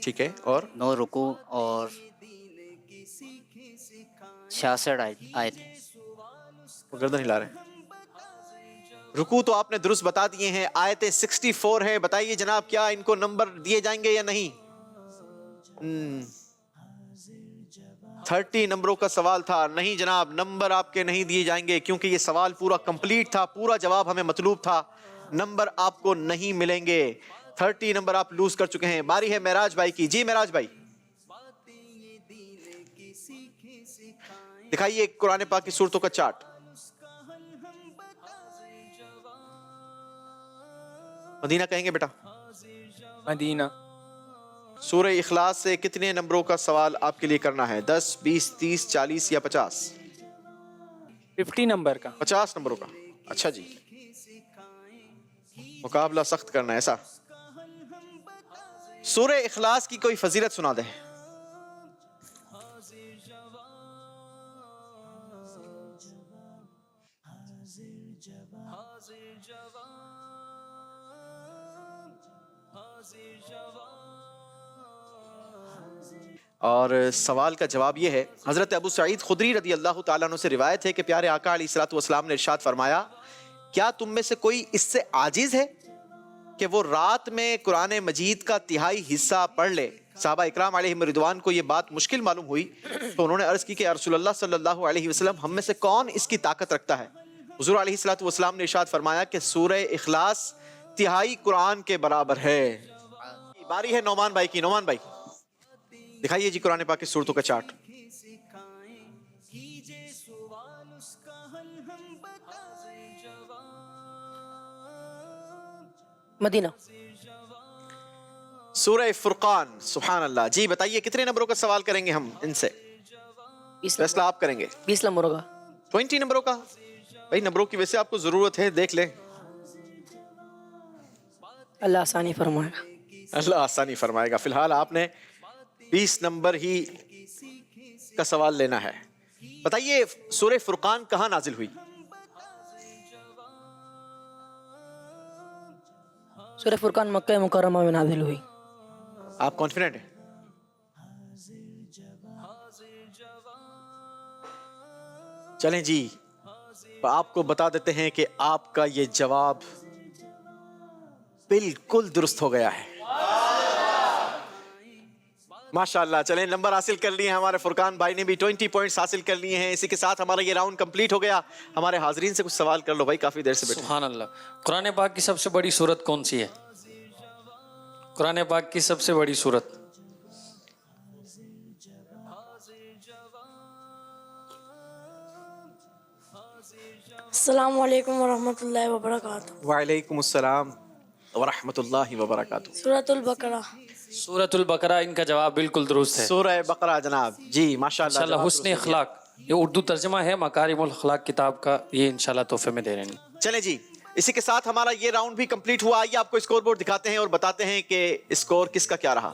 ٹھیک ہے، اور 9 رکوع اور 66 آیت۔ گردن ہلا رہے ہیں۔ رکوع تو آپ نے درست بتا دیے ہیں، آیتیں 64 ہیں۔ بتائیے جناب کیا ان کو نمبر دیے جائیں گے یا نہیں؟ 30 نمبروں کا سوال تھا، نہیں جناب نمبر آپ کے نہیں دیے جائیں گے کیونکہ یہ سوال پورا کمپلیٹ تھا، پورا جواب ہمیں مطلوب تھا، نمبر آپ کو نہیں ملیں گے۔ 30 نمبر آپ لوز کر چکے ہیں۔ باری ہے معراج بھائی کی۔ جی معراج بھائی دکھائیے قرآن پاک کی صورتوں کا چارٹ۔ مدینہ کہیں گے بیٹا؟ مدینہ. سورہ اخلاص سے کتنے نمبروں کا سوال آپ کے لیے کرنا ہے؟ 10 20 30 40 یا 50؟ 50 نمبر کا. 50 نمبروں کا. اچھا جی، مقابلہ سخت کرنا ہے ایسا. سورہ اخلاص کی کوئی فضیلت سنا دیں. اور سوال کا جواب یہ ہے، حضرت ابو سعید خدری رضی اللہ تعالیٰ عنہ سے روایت ہے کہ پیارے آقا علیہ الصلوۃ والسلام نے ارشاد فرمایا، کیا تم میں سے کوئی اس سے عاجز ہے کہ وہ رات میں قرآن مجید کا تہائی حصہ پڑھ لے؟ صحابہ اکرام علیہم رضوان کو یہ بات مشکل معلوم ہوئی تو انہوں نے عرض کی کہ یا رسول اللہ صلی اللہ علیہ وسلم، ہم میں سے کون اس کی طاقت رکھتا ہے؟ حضور علیہ الصلوۃ والسلام نے ارشاد فرمایا کہ سورہ اخلاص تہائی قرآن کے برابر ہے. باری ہے نعمان بھائی کی. نعمان بھائی دکھائیے جی قرآن پاک کی سورتوں کا چارٹ. مدینہ. سورہ فرقان. سبحان اللہ. جی بتائیے کتنے نمبروں کا سوال کریں گے ہم ان سے؟ فیصلہ آپ کریں گے. 20 نمبروں کا. 20 نمبروں کا. بھائی نمبروں کی ویسے آپ کو ضرورت ہے، دیکھ لیں. اللہ آسانی فرمائے گا. اللہ آسانی فرمائے گا. فی الحال آپ نے 20 نمبر ہی کا سوال لینا ہے. بتائیے سورہ فرقان کہاں نازل ہوئی؟ سورہ فرقان مکہ مکرمہ میں نازل ہوئی. آپ کانفیڈنٹ ہیں؟ چلیں جی آپ کو بتا دیتے ہیں کہ آپ کا یہ جواب بالکل درست ہو گیا ہے. ماشاءاللہ. چلیں نمبر حاصل کر لیے ہمارے فرقان بھائی نے بھی 20 پوائنٹس حاصل کر لیے ہیں. اسی کے ساتھ ہمارا یہ راؤنڈ کمپلیٹ ہو گیا. ہمارے حاضرین سے کچھ سوال کر لو بھائی، کافی دیر سے بیٹھے. سبحان اللہ. قرآن پاک کی سب سے بڑی سورت کون سی ہے؟ قرآن پاک کی سب سے بڑی سورت. السلام علیکم ورحمۃ اللہ وبرکاتہ. وعلیکم السلام ورحمۃ اللہ وبرکاتہ. سورۃ البقرہ. سورۃ البقرہ. ان کا جواب بالکل درست ہے. سورہ بقرہ جناب. جی ماشاءاللہ. انشاءاللہ حسن اخلاق، یہ اردو ترجمہ ہے مکارم الاخلاق کتاب کا، یہ انشاءاللہ تحفے میں دے رہے ہیں. چلیں جی اسی کے ساتھ ہمارا یہ راؤنڈ بھی کمپلیٹ ہوا. آئیے آپ کو اسکور بورڈ دکھاتے ہیں اور بتاتے ہیں کہ اسکور کس کا کیا رہا.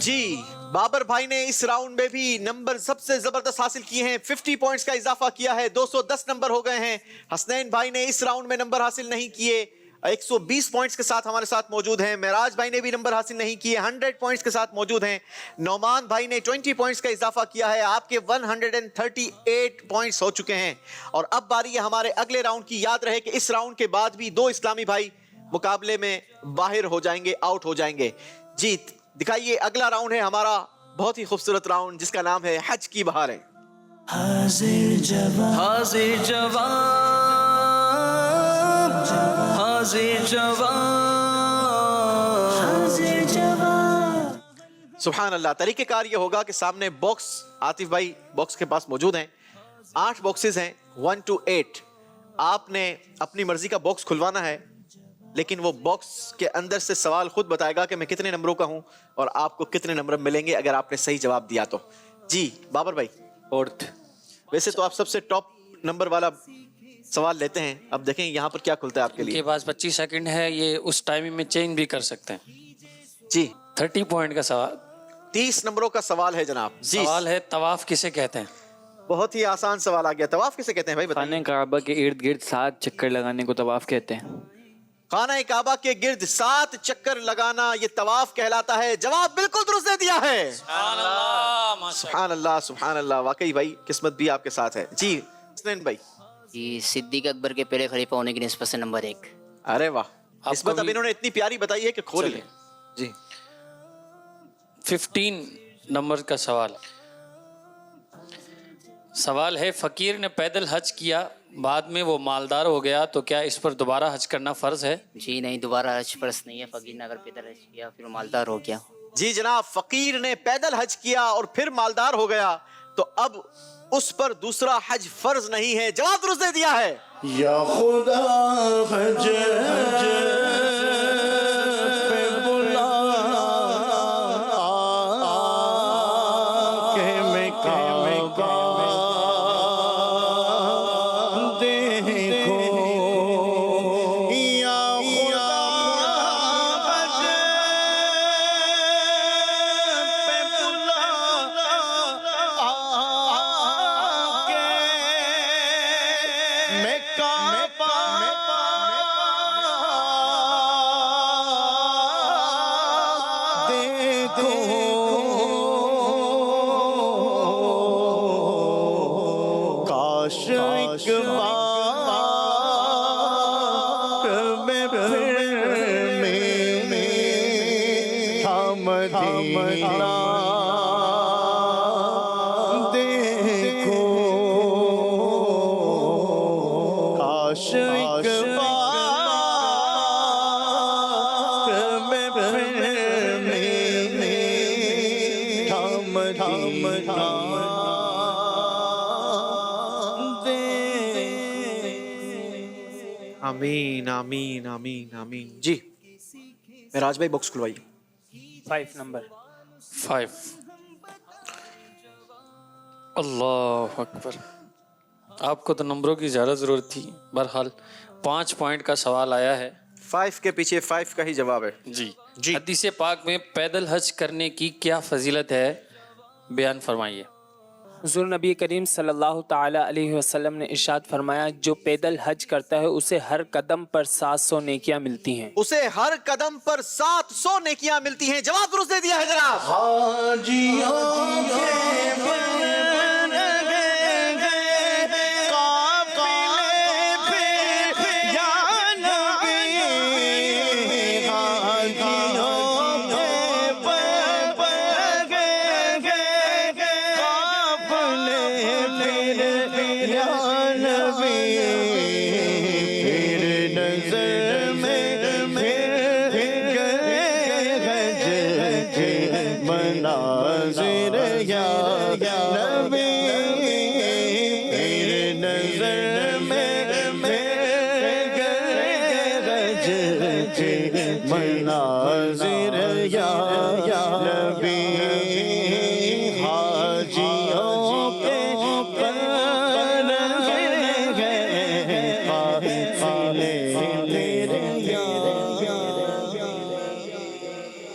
جی بابر بھائی نے اس راؤنڈ میں بھی نمبر سب سے زبردست حاصل کیے ہیں. 50 پوائنٹس کا اضافہ کیا ہے، 210 نمبر ہو گئے ہیں. حسنین بھائی نے اس راؤنڈ میں نمبر حاصل نہیں کیے، 120 پوائنٹس کے ساتھ ہمارے ساتھ موجود ہیں. معراج بھائی نے بھی نمبر حاصل نہیں کیے، 100 پوائنٹس کے ساتھ موجود ہیں. نعمان بھائی نے 20 پوائنٹس کا اضافہ کیا ہے، آپ کے 138 پوائنٹس ہو چکے ہیں. اور اب باری ہے ہمارے اگلے راؤنڈ کی. یاد رہے کہ اس راؤنڈ کے بعد بھی 2 اسلامی بھائی مقابلے میں باہر ہو جائیں گے، آؤٹ ہو جائیں گے. جی دکھائیے اگلا راؤنڈ ہے ہمارا بہت ہی خوبصورت راؤنڈ جس کا نام ہے حج کی بہاریں. حاضر جواب حاضر جواب حاضر جواب حاضر جواب. سبحان اللہ. طریقہ کار یہ ہوگا کہ سامنے باکس، عاطف بھائی باکس کے پاس موجود ہیں، 8 باکسز ہیں 1 to 8. آپ نے اپنی مرضی کا باکس کھلوانا ہے، لیکن وہ باکس کے اندر سے سوال خود بتائے گا کہ میں کتنے نمبروں کا ہوں اور آپ کو کتنے نمبر ملیں گے اگر آپ نے صحیح جواب دیا تو. جی بابر بھائی. فورتھ. ویسے تو آپ سب سے ٹاپ نمبر والا سوال لیتے ہیں. اب دیکھیں یہاں پر کیا کھلتا ہے آپ کے لیے. کے پاس 25 سیکنڈ ہے، یہ اس ٹائمنگ میں چینج بھی کر سکتے ہیں. جی 30 پوائنٹ کا سوال. 30 نمبروں کا سوال ہے جناب. جی سوال ہے طواف کسے کہتے ہیں؟ بہت ہی آسان سوال آ گیا. طواف کسے کہتے ہیں بھائی بتائیں. خانہ کعبہ کے ارد گرد 7 چکر لگانے کو طواف کہتے ہیں. خانہ کعبہ کے گرد 7 چکر لگانا یہ طواف کہلاتا ہے. جواب بالکل درست دے دیا ہے. سبحان اللہ. سبحان اللہ سبحان اللہ. واقعی بھائی قسمت بھی آپ کے ساتھ ہے. جی حسنین بھائی. جی صدیق اکبر کے پہلے خلیفہ ہونے کی نسبت سے نمبر 1. ارے واہ. نسبت اب انہوں نے اتنی پیاری بتائی ہے کہ کھول لیں. جی 15 نمبر کا سوال. سوال ہے فقیر نے پیدل حج کیا، بعد میں وہ مالدار ہو گیا، تو کیا اس پر دوبارہ حج کرنا فرض ہے؟ جی نہیں، دوبارہ حج فرض نہیں ہے. فقیر نے اگر پیدل حج کیا پھر وہ مالدار ہو گیا. جی جناب، فقیر نے پیدل حج کیا اور پھر مالدار ہو گیا تو اب اس پر دوسرا حج فرض نہیں ہے. جواب درست دے دیا ہے. یا خدا حج پہ بلا کہ میں کعبہ دیکھوں. یا خدا حج پہ بلا کہ میں کعبہ دیکھوں. کاش ایک بار میں پھر میٹھا مدینہ دیکھوں. کاش ایک بار میں پھر میٹھا مدینہ آمین آمین آمین آمین. جی معراج بھائی باکس کھلوائیے. 5 نمبر. 5. اللہ اکبر. آپ کو تو نمبروں کی زیادہ ضرورت تھی. بہرحال 5 پوائنٹ کا سوال آیا ہے. 5 کے پیچھے 5 کا ہی جواب ہے. جی. حدیث پاک میں پیدل حج کرنے کی کیا فضیلت ہے، بیان فرمائیے. حضور نبی کریم صلی اللہ تعالی علیہ وسلم نے ارشاد فرمایا، جو پیدل حج کرتا ہے اسے ہر قدم پر 700 نیکیاں ملتی ہیں. اسے ہر قدم پر 700 نیکیاں ملتی ہیں. جواب درست دے دیا ہے جناب. حاجیوں کے مناظر یا نبی تیرے نظر میں گرج مناظر یا نبی. حاجیوں کے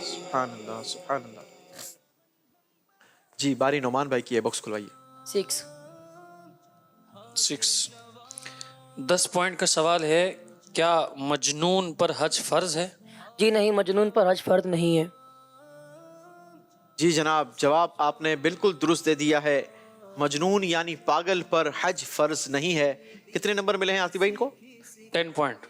سبحان اللہ سبحان اللہ. جی باری نعمان بھائی کی ہے، باکس کھلوائیے. 6. 6. 10 پوائنٹ کا سوال ہے، کیا مجنون پر حج فرض ہے؟ جی نہیں، مجنون پر حج فرض نہیں ہے. جی جناب، جواب آپ نے بالکل درست دے دیا ہے. مجنون یعنی پاگل پر حج فرض نہیں ہے. کتنے نمبر ملے ہیں آصف بھائی کو؟ 10 پوائنٹ.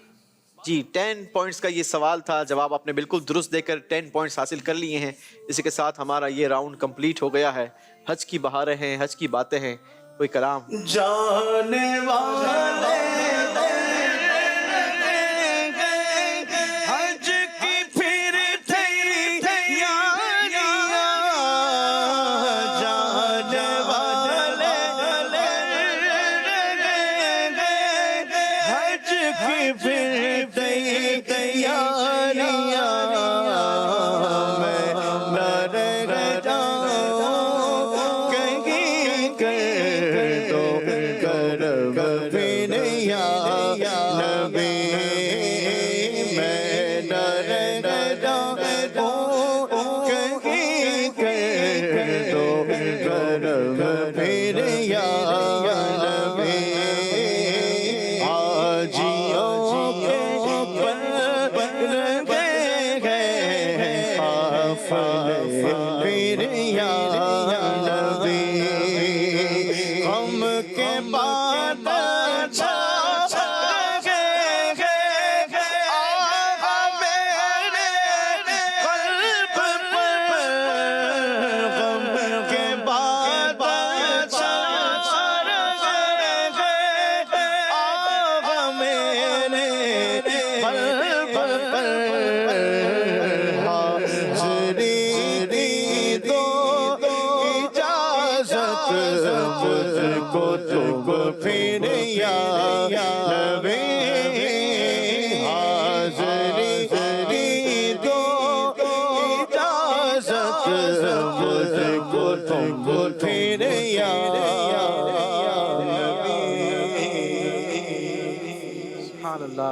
جی 10 پوائنٹس کا یہ سوال تھا. جواب آپ نے بالکل درست دے کر 10 پوائنٹس حاصل کر لیے ہیں. اسی کے ساتھ ہمارا یہ راؤنڈ کمپلیٹ ہو گیا ہے. حج کی بہاریں ہیں، حج کی باتیں ہیں. کوئی کلام جانے والے حج کی پھر تیاریاں، جانے والے حج کی پھر تیاریاں، میں نہ رہ جاؤں کہیں کر دو کرم بھی نہیں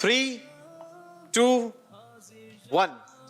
3, 2, 1।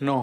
9।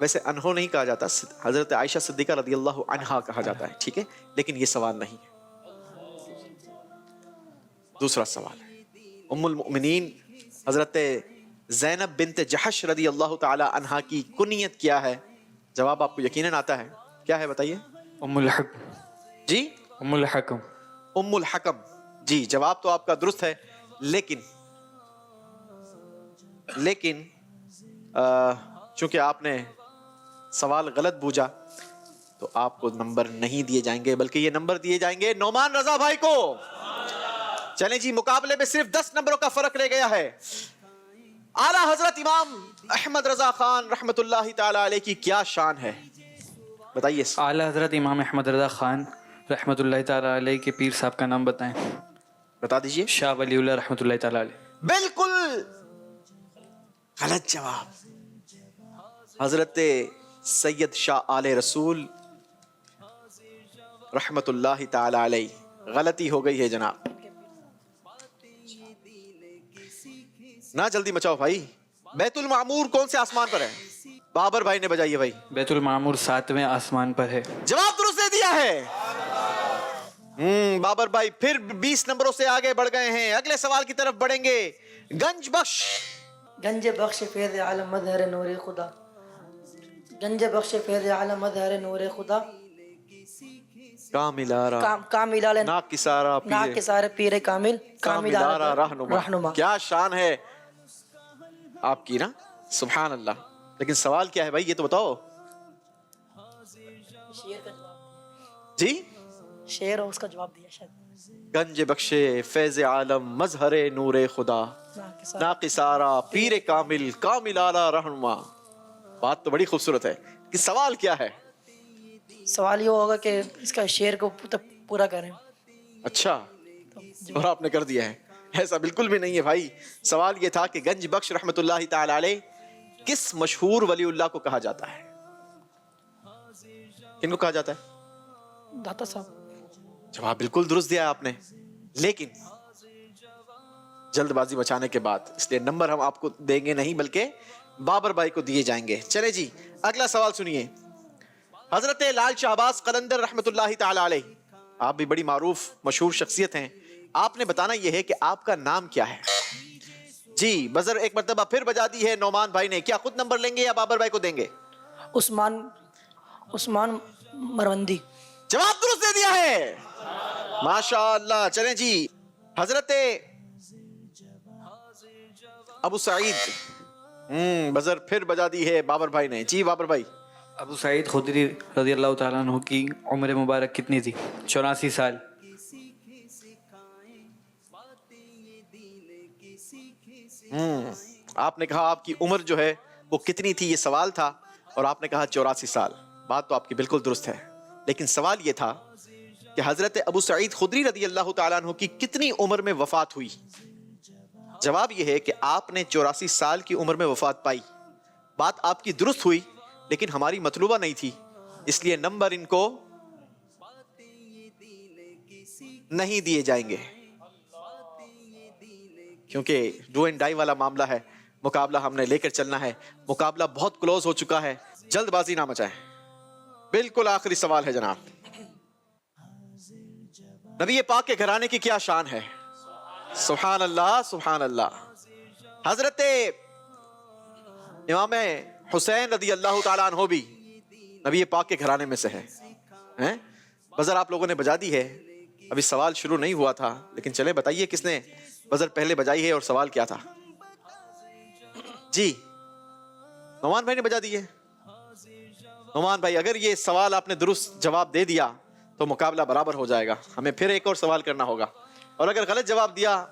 ویسے انہوں نہیں کہا جاتا، حضرت عائشہ صدیقہ رضی اللہ عنہا کہا جاتا ہے، ٹھیک ہے، لیکن یہ سوال نہیں ہے۔ دوسرا سوال ہے، ام المؤمنین حضرت زینب بنت جحش رضی اللہ تعالی عنہا کی کنیت کیا ہے؟ جواب آپ کو یقیناً آتا ہے، کیا ہے بتائیے؟ ام الحکم۔ جی ام الحکم۔ ام الحکم، جی جواب تو آپ کا درست ہے، لیکن چونکہ آپ نے سوال غلط بوجھا تو آپ کو نمبر نہیں دیے جائیں گے، بلکہ یہ نمبر دیے جائیں گے نعمان رضا بھائی کو۔ چلیں جی، مقابلے میں صرف 10 نمبروں کا فرق رہ گیا ہے۔ اعلیٰ حضرت امام احمد رضا خان رحمت اللہ تعالی علیہ کی کیا شان ہے؟ بتائیے۔ اعلیٰ حضرت امام احمد رضا خان رحمۃ اللہ تعالیٰ علیہ کے پیر صاحب کا نام بتائیں۔ بتا دیجئے۔ شاہ ولی اللہ رحمۃ اللہ تعالیٰ علیہ۔ بالکل غلط جواب، حضرت سید شاہ آل رسول رحمت اللہ تعالی علیہ۔ غلطی ہو گئی ہے جناب، نہ جلدی مچاؤ بھائی۔ بیت المعمور کون سے آسمان پر ہے؟ بابر بھائی نے بجائی ہے بھائی۔ بیت المعمور 7ویں آسمان پر ہے۔ جواب درست دے دیا ہے بابر بھائی، پھر 20 نمبروں سے آگے بڑھ گئے ہیں، اگلے سوال کی طرف بڑھیں گے۔ گنج بخش، گنج بخش فیض عالم مظہر نور خدا، گنج بخش فیض عالم مظہر نور خدا، کاملارا کاملال ناکسارا پیر کامل، کاملارا رہنما۔ رہنما۔ کیا شان ہے آپ کی نا، سبحان اللہ۔ لیکن سوال کیا ہے بھائی، یہ تو بتاؤ جی۔ شعر اور اس کا جواب دیا شاید۔ گنج بخشے فیض عالم مظہر نور خدا، ناقصارا پیر کامل کاملارا رہنما۔ بات تو بڑی خوبصورت ہے کہ سوال کیا ہے؟ سوال یہ ہوگا کہ اس کا شعر کو پورا کریں۔ اچھا، اور آپ نے کر دیا ہے؟ ایسا بالکل بھی نہیں ہے بھائی۔ سوال یہ تھا کہ گنج بخش رحمت اللہ تعالی علیہ کس مشہور ولی اللہ کو کہا جاتا ہے؟ کن کو کہا جاتا ہے؟ داتا صاحب۔ جواب بالکل درست دیا آپ نے، لیکن جلد بازی مچانے کے بعد، اس لیے نمبر ہم آپ کو دیں گے نہیں، بلکہ بابر بھائی کو دیے جائیں گے۔ چلے جی، اگلا سوال سنیے۔ حضرت لال شہباز قلندر رحمت اللہ تعالی علیہ، آپ بھی بڑی معروف مشہور شخصیت ہیں، آپ نے بتانا یہ ہے کہ آپ کا نام کیا ہے؟ جی، بزر ایک مرتبہ پھر بجا دی ہے نعمان بھائی نے۔ کیا خود نمبر لیں گے یا بابر بھائی کو دیں گے؟ عثمان مروندی۔ جواب درست دے دیا ہے، ماشاء اللہ۔ چلیں جی، حضرت ابو سعید، بزر پھر بجا دی ہے بابر بھائی نے۔ جی بابر بھائی۔ ابو سعید خدری رضی اللہ تعالیٰ عنہ کی عمر مبارک کتنی تھی؟ 84 سال۔ آپ نے کہا آپ کی عمر جو ہے وہ کتنی تھی، یہ سوال تھا، اور آپ نے کہا 84 سال۔ بات تو آپ کی بالکل درست ہے، لیکن سوال یہ تھا کہ حضرت ابو سعید خدری رضی اللہ تعالیٰ عنہ کی کتنی عمر میں وفات ہوئی؟ جواب یہ ہے کہ آپ نے 84 سال کی عمر میں وفات پائی۔ بات آپ کی درست ہوئی، لیکن ہماری مطلوبہ نہیں تھی، اس لیے نمبر ان کو نہیں دیے جائیں گے، کیونکہ ڈو اینڈ ڈائی والا معاملہ ہے، مقابلہ ہم نے لے کر چلنا ہے، مقابلہ بہت کلوز ہو چکا ہے، جلد بازی نہ مچائیں۔ بالکل آخری سوال ہے جناب، نبی پاک کے گھرانے کی کیا شان ہے؟ سبحان اللہ سبحان اللہ۔ حضرت امام حسین رضی اللہ تعالیٰ عنہ بھی نبی پاک کے گھرانے میں سے ہے۔ بزر آپ لوگوں نے بجا دی ہے، ابھی سوال شروع نہیں ہوا تھا، لیکن چلے بتائیے کس نے بزر پہلے بجائی ہے اور سوال کیا تھا؟ جی نعمان بھائی نے بجا دی ہے۔ نعمان بھائی، اگر یہ سوال آپ نے درست جواب دے دیا تو مقابلہ برابر ہو جائے گا، ہمیں پھر ایک اور سوال کرنا ہوگا، اور اگر غلط جواب دیا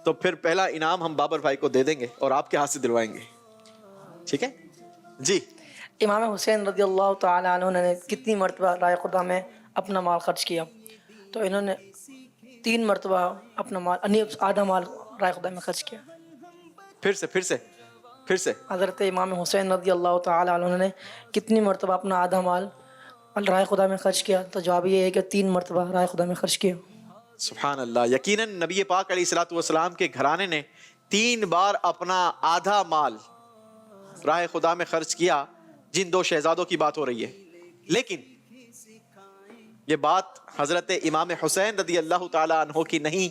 تو پھر پہلا انعام ہم بابر بھائی کو دے دیں گے اور آپ کے ہاتھ سے دلوائیں گے، ٹھیک ہے جی؟ امام حسین رضی اللہ تعالی عنہ نے کتنی مرتبہ رائے خدا میں اپنا مال خرچ کیا؟ تو انہوں نے 3 مرتبہ اپنا مال، آدھا مال رائے خدا میں خرچ کیا۔ پھر سے حضرت امام حسین رضی اللہ تعالی عنہ نے کتنی مرتبہ اپنا آدھا مال رائے خدا میں خرچ کیا؟ تو جواب یہ ہے کہ 3 مرتبہ رائے خدا میں خرچ کیا۔ سبحان اللہ۔ یقیناً نبی پاک علیہ الصلوۃ والسلام کے گھرانے نے 3 بار اپنا آدھا مال راہ خدا میں خرچ کیا، جن دو شہزادوں کی بات ہو رہی ہے، لیکن یہ بات حضرت امام حسین رضی اللہ تعالی عنہ کی نہیں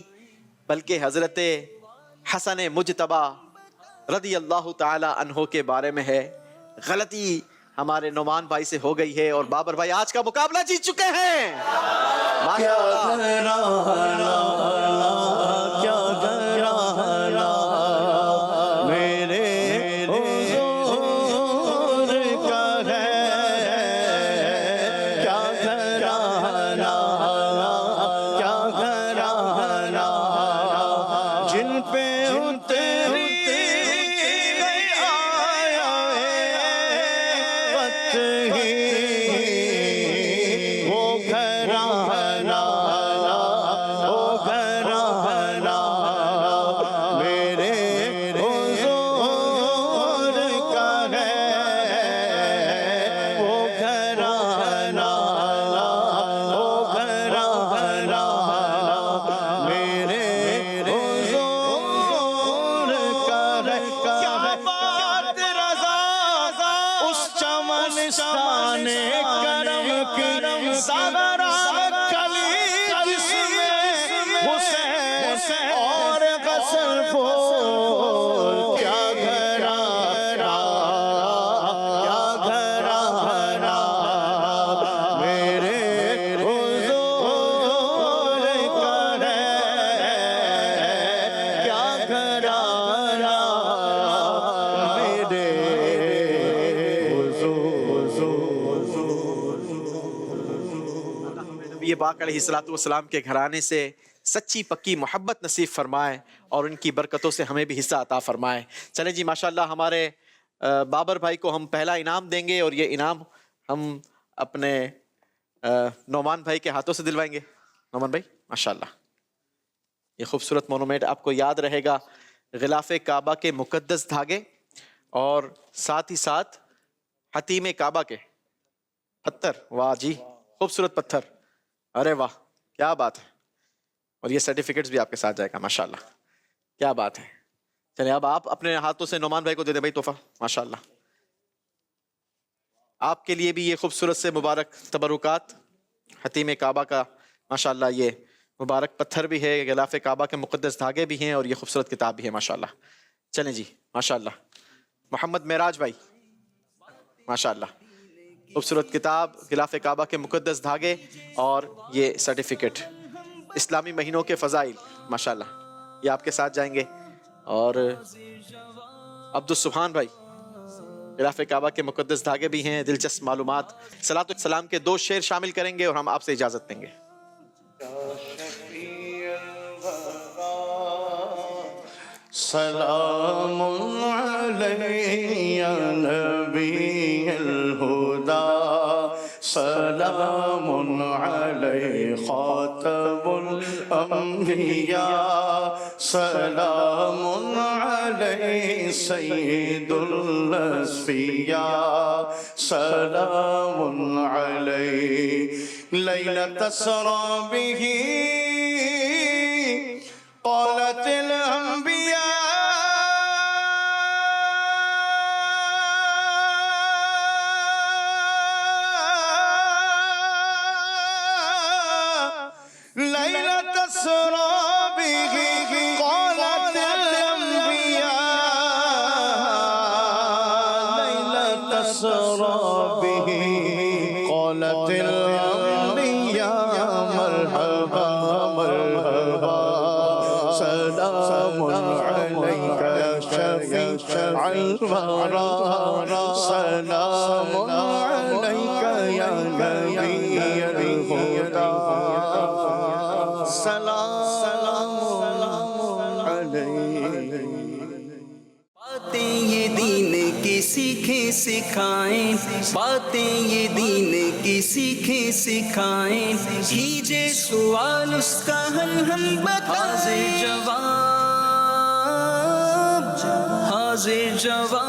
بلکہ حضرت حسن مجتبی رضی اللہ تعالی عنہ کے بارے میں ہے۔ غلطی ہمارے نعمان بھائی سے ہو گئی ہے اور بابر بھائی آج کا مقابلہ جیت چکے ہیں۔ یہ پاک علیہ الصلوۃ والسلام کے گھرانے سے سچی پکی محبت نصیب فرمائے اور ان کی برکتوں سے ہمیں بھی حصہ عطا فرمائے۔ چلیں جی ماشاءاللہ ہمارے بابر بھائی کو ہم پہلا انعام دیں گے اور یہ انعام ہم اپنے نعمان بھائی کے ہاتھوں سے دلوائیں گے۔ نعمان بھائی ماشاءاللہ یہ خوبصورت مونومنٹ آپ کو یاد رہے گا، غلاف کعبہ کے مقدس دھاگے اور ساتھ ہی ساتھ حتیم کعبہ کے پتھر۔ واہ جی خوبصورت پتھر، ارے واہ کیا بات ہے، اور یہ سرٹیفکیٹس بھی آپ کے ساتھ جائے گا ماشاءاللہ، کیا بات ہے۔ چلیں اب آپ اپنے ہاتھوں سے نعمان بھائی کو دے دیں بھائی تحفہ ماشاءاللہ۔ آپ کے لیے بھی یہ خوبصورت سے مبارک تبرکات، حتیم کعبہ کا ماشاءاللہ یہ مبارک پتھر بھی ہے، غلاف کعبہ کے مقدس دھاگے بھی ہیں اور یہ خوبصورت کتاب بھی ہے ماشاءاللہ۔ چلیں جی ماشاءاللہ محمد معراج بھائی ماشاءاللہ، خوبصورت کتاب، غلاف کعبہ کے مقدس دھاگے اور یہ سرٹیفکیٹ، اسلامی مہینوں کے فضائل ماشاءاللہ یہ آپ کے ساتھ جائیں گے۔ اور عبدالسبحان بھائی غلاف کعبہ کے مقدس دھاگے بھی ہیں، دلچسپ معلومات۔ صلاۃ السلام کے 2 شعر شامل کریں گے اور ہم آپ سے اجازت لیں گے۔ سلام علیہ نبی الہدا، سلام علیہ خاتم الانبیاء، سلام علیہ سید الاصفیاء، سلام علیہ لیلۃ اسری بہ قالت الانبیاء، لیلۃ اسری بہ قالت الانبیاء، لیلۃ اسری بہ قالت الانبیاء، مرحبا مرحبا، سلام علیک یا شفیع الورى، سلام علیک یا نبی الہدی، سلام علیک۔ باتیں یہ دین کی سیکھیں سکھائیں، باتیں یہ دین کی سیکھیں سکھائیں، کیجے سوال اس کا حل ہم بتائیں، حاضر جواب